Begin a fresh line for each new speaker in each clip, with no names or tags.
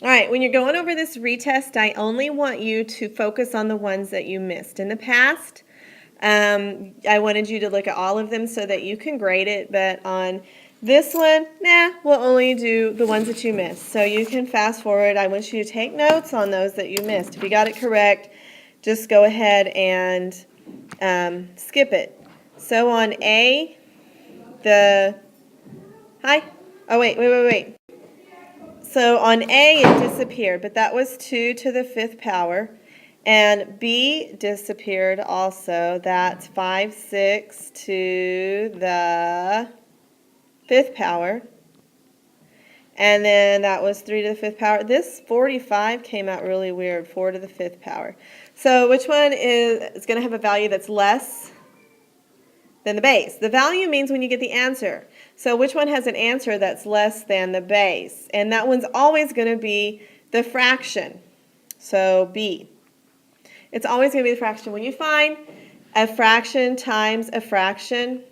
All right, when you're going over this retest, I only want you to focus on the ones that you missed. In the past, I wanted you to look at all of them so that you can grade it, but on this one, we'll only do the ones that you missed. So you can fast forward. I want you to take notes on those that you missed. If you got it correct, just go ahead and skip it. So on A, wait. So on A, it disappeared, but that was 2 to the 5th power. And B disappeared also. That's 5, 6 to the 5th power. And then that was 3 to the 5th power. This 45 came out really weird, 4 to the 5th power. So which one is going to have a value that's less than the base? The value means when you get the answer. So which one has an answer that's less than the base? And that one's always going to be the fraction. So B. It's always going to be the fraction. When you find a fraction times a fraction,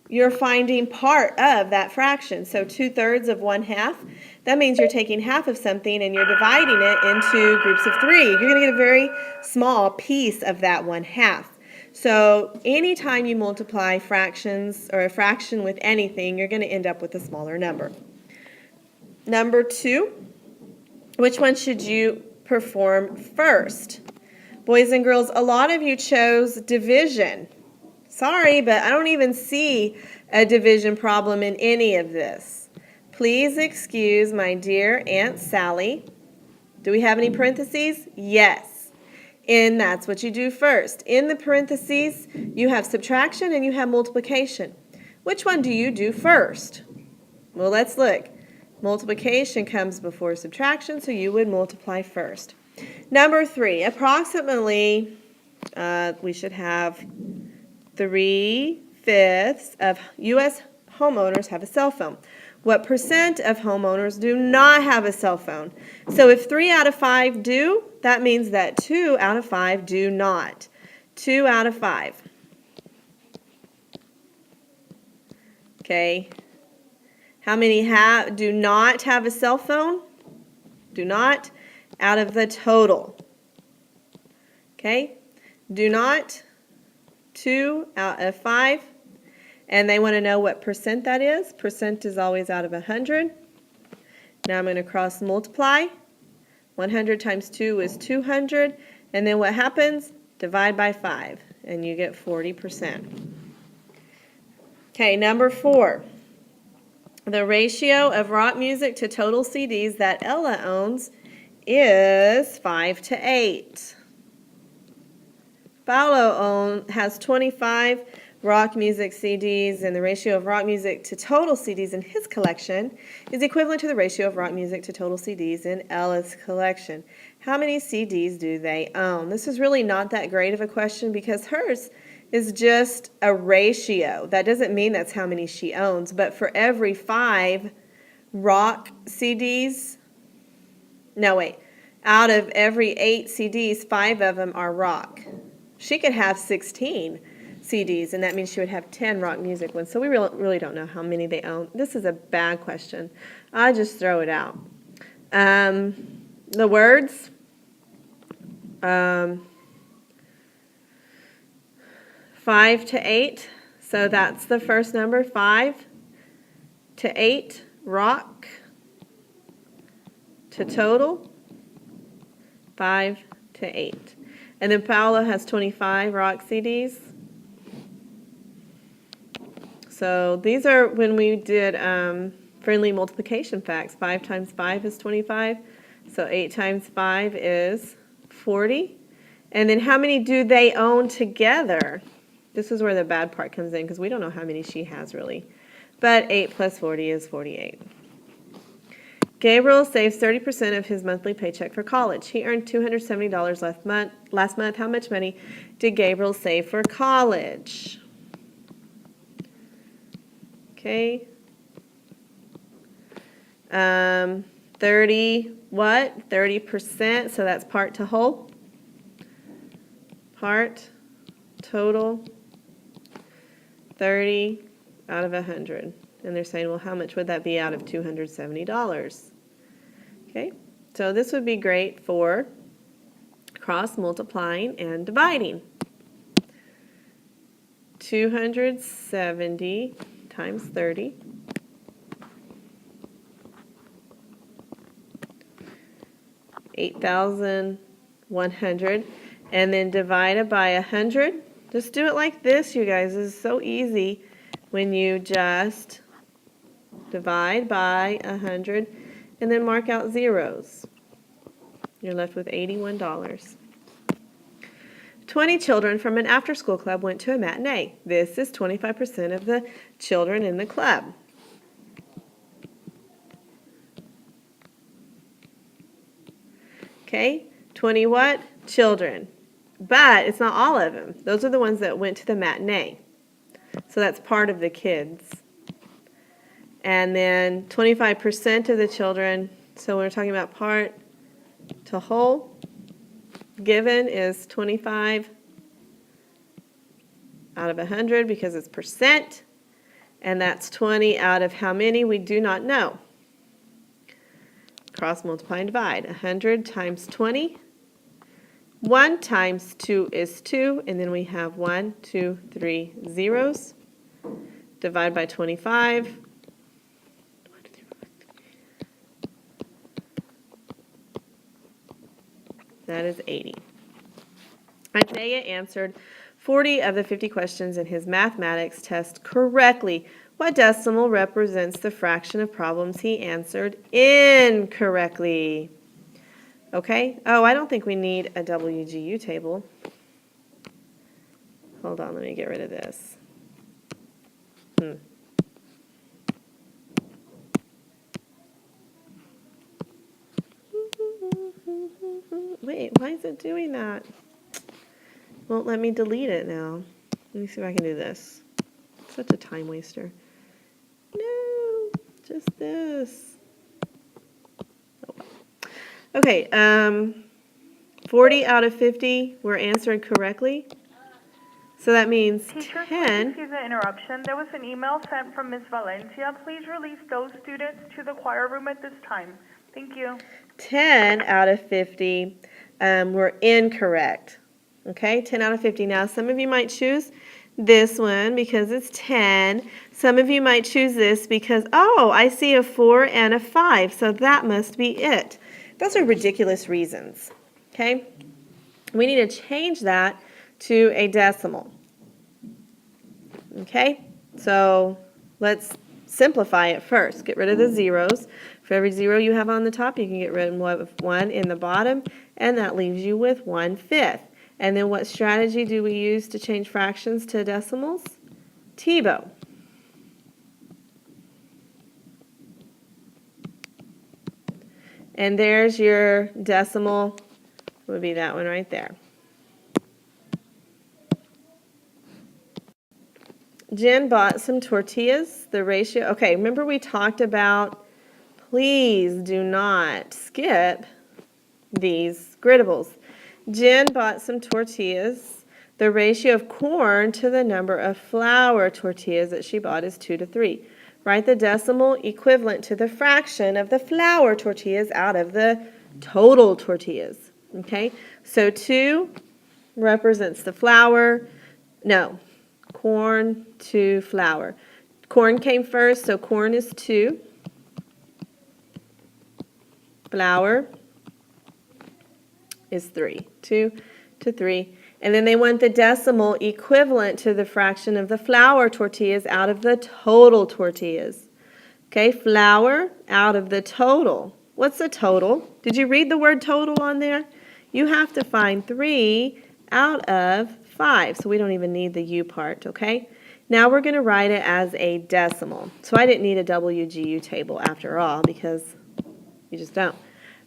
you're finding part of that fraction. So 2/3 of 1/2, that means you're taking half of something and you're dividing it into groups of 3. You're going to get a very small piece of that 1/2. So anytime you multiply fractions or a fraction with anything, you're going to end up with a smaller number. Number 2, which one should you perform first? Boys and girls, a lot of you chose division. Sorry, but I don't even see a division problem in any of this. Please excuse my dear Aunt Sally. Do we have any parentheses? Yes. And that's what you do first. In the parentheses, you have subtraction and you have multiplication. Which one do you do first? Well, let's look. Multiplication comes before subtraction, so you would multiply first. Number 3, approximately, we should have 3/5 of U.S. homeowners have a cell phone. What percent of homeowners do not have a cell phone? So if 3 out of 5 do, that means that 2 out of 5 do not. 2 out of 5. Okay. How many do not have a cell phone? Do not out of the total. Okay. Do not. 2 out of 5. And they want to know what percent that is. Percent is always out of 100. Now I'm going to cross multiply. 100 times 2 is 200. And then what happens? Divide by 5. And you get 40%. Okay, number 4. The ratio of rock music to total CDs that Ella owns is 5 to 8. Paolo has 25 rock music CDs, and the ratio of rock music to total CDs in his collection is equivalent to the ratio of rock music to total CDs in Ella's collection. How many CDs do they own? This is really not that great of a question because hers is just a ratio. That doesn't mean that's how many she owns, but for every 5 rock CDs, out of every 8 CDs, 5 of them are rock. She could have 16 CDs, and that means she would have 10 rock music ones. So we really don't know how many they own. This is a bad question. I just throw it out. The words. 5 to 8. So that's the first number. 5 to 8. Rock to total. 5 to 8. And then Paolo has 25 rock CDs. So these are when we did friendly multiplication facts. 5 times 5 is 25. So 8 times 5 is 40. And then how many do they own together? This is where the bad part comes in because we don't know how many she has really. But 8 plus 40 is 48. Gabriel saves 30% of his monthly paycheck for college. He earned $270 last month. How much money did Gabriel save for college? Okay. 30%. So that's part to whole. Part, total, 30 out of 100. And they're saying, well, how much would that be out of $270? Okay, so this would be great for cross multiplying and dividing. 270 times 30 . 8,100, and then divided by 100. Just do it like this, you guys. This is so easy when you just divide by 100 and then mark out zeros. You're left with $81. 20 children from an after-school club went to a matinee. This is 25% of the children in the club. Okay, 20 what? Children. But it's not all of them. Those are the ones that went to the matinee. So that's part of the kids. And then 25% of the children, so when we're talking about part to whole, given is 25 out of 100 because it's percent. And that's 20 out of how many? We do not know. Cross multiply and divide. 100 times 20. 1 times 2 is 2, and then we have 1, 2, 3 zeros. Divide by 25. That is 80. Isaiah answered 40 of the 50 questions in his mathematics test correctly. What decimal represents the fraction of problems he answered incorrectly? Okay. Oh, I don't think we need a WGU table. Hold on, let me get rid of this. Wait, why is it doing that? Won't let me delete it now. Let me see if I can do this. Such a time waster. No, just this. Okay, 40 out of 50 were answered correctly. So that means
Teachers,
10.
excuse the interruption. There was an email sent from Ms. Valencia. Please release those students to the choir room at this time. Thank you.
10 out of 50 were incorrect. Okay, 10 out of 50. Now, some of you might choose this one because it's 10. Some of you might choose this because, oh, I see a 4 and a 5, so that must be it. Those are ridiculous reasons. Okay, we need to change that to a decimal. Okay, so let's simplify it first. Get rid of the zeros. For every zero you have on the top, you can get rid of 1 in the bottom, and that leaves you with 1/5. And then what strategy do we use to change fractions to decimals? TIBO. And there's your decimal, would be that one right there. Jen bought some tortillas. The ratio, okay, remember we talked about, please do not skip these gridables. Jen bought some tortillas. The ratio of corn to the number of flour tortillas that she bought is 2 to 3. Write the decimal equivalent to the fraction of the flour tortillas out of the total tortillas. Okay, so 2 represents the flour. No, corn to flour. Corn came first, so corn is 2. Flour is 3. 2 to 3. And then they want the decimal equivalent to the fraction of the flour tortillas out of the total tortillas. Okay, flour out of the total. What's the total? Did you read the word total on there? You have to find 3 out of 5, so we don't even need the U part, okay? Now we're going to write it as a decimal. So I didn't need a WGU table after all because you just don't.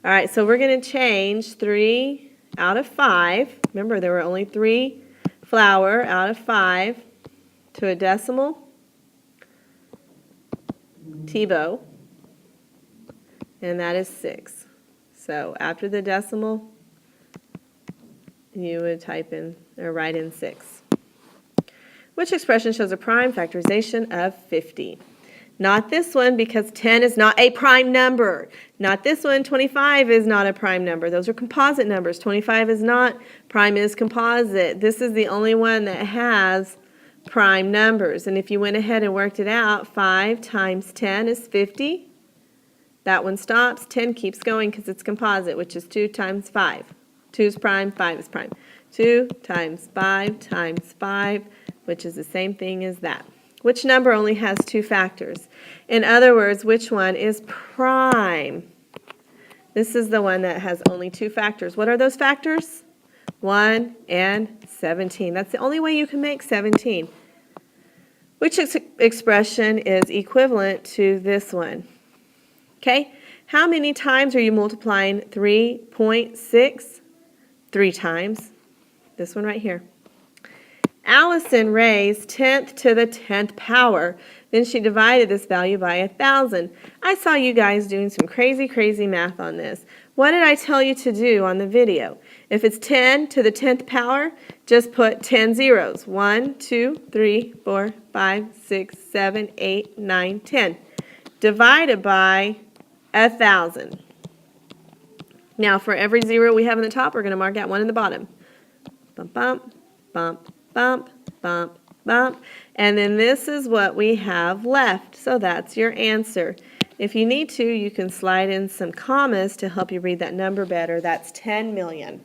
All right, so we're going to change 3 out of 5. Remember, there were only 3 flour out of 5 to a decimal, TIBO, and that is 6. So after the decimal, you would type in or write in 6. Which expression shows a prime factorization of 50? Not this one, because 10 is not a prime number. Not this one, 25 is not a prime number. Those are composite numbers. 25 is not. Prime is composite. This is the only one that has prime numbers. And if you went ahead and worked it out, 5 times 10 is 50. That one stops. 10 keeps going because it's composite, which is 2 times 5. 2 is prime, 5 is prime. 2 times 5 times 5, which is the same thing as that. Which number only has 2 factors? In other words, which one is prime? This is the one that has only 2 factors. What are those factors? 1 and 17. That's the only way you can make 17. Which expression is equivalent to this one? Okay, how many times are you multiplying 3.6? 3 times. This one right here. Allison raised 10th to the 10th power. Then she divided this value by 1,000. I saw you guys doing some crazy math on this. What did I tell you to do on the video? If it's 10 to the 10th power, just put 10 zeros. 1, 2, 3, 4, 5, 6, 7, 8, 9, 10. Divided by 1,000. Now for every 0 we have in the top, we're going to mark out 1 in the bottom. Bump, bump, bump, bump, bump, bump. And then this is what we have left. So that's your answer. If you need to, you can slide in some commas to help you read that number better. That's 10 million.